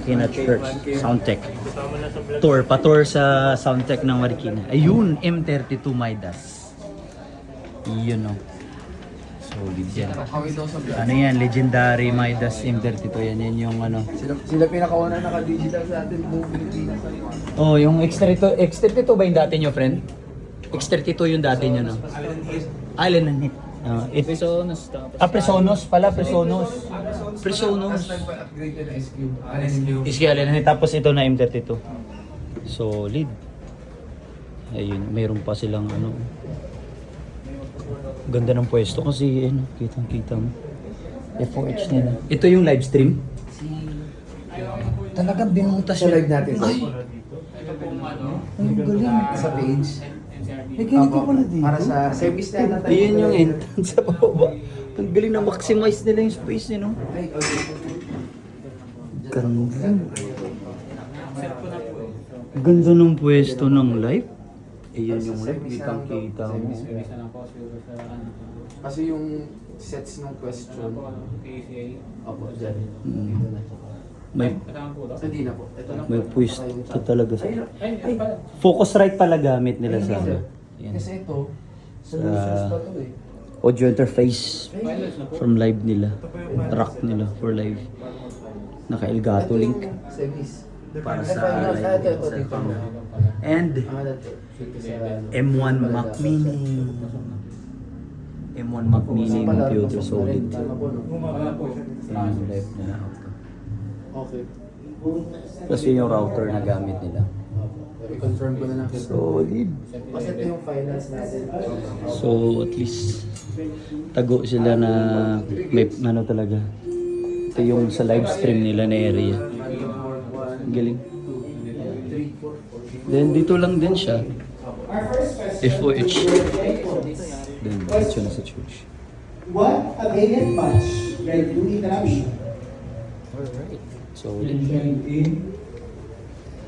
Marikina Church. Soundcheck. Tour. Pa-tour sa soundcheck ng Marikina. Ayun, M32 Midas. Yun o. Solid yan. Ano yan? Legendary Midas M32. Yan yung ano. Sila pinakauna naka-digital sa atin buong Pilipinas. Oh, yung X32 ba yung dati nyo, friend? X32 yung dati nyo, no? Allen and Heath. Presonus. Presonus pala, Presonus. Presonus. Upgraded na SQ. SQ Allen and Heath. Tapos ito na M32. Solid. Ayun, mayroon pa silang ano. Ganda ng pwesto kasi ano, kitang-kita mo. FOH nila. Ito yung live stream. Talagang binutas Sa live natin. Ay, ang galing. Sa page. Eh, ganito pala dito. Para sa service na natin. Ayan yung entrance sa baba. Ang galing na maximize nila yung space niya, no? Ay, okay. Ganda. Ganda ng pwesto ng live. Ayan yung live, kitang-kita mo. Kasi yung sets ng question. Opo, dyan. Dito na. May Hindi na po. Ito na po. may pwesto talaga sa. Focusrite pala gamit nila sa ano. Ayan. Kasi ito, solutions pa to eh. Audio interface from live nila. Track nila for live. Naka-Elgato link Service. para sa live. And M1 Mac Mini. M1 Mac Mini computer solid. Ayan yung live nila. Okay. Tapos yun yung router na gamit nila. I-confirm ko na lang. Solid. Kasi ito yung finance natin. So at least tago sila na may ano talaga. Ito yung sa live stream nila na area. Ang galing. Then dito lang din siya. FOH. Then dito na sa church. What a valiant bunch. Ready to interruption. Alright. So,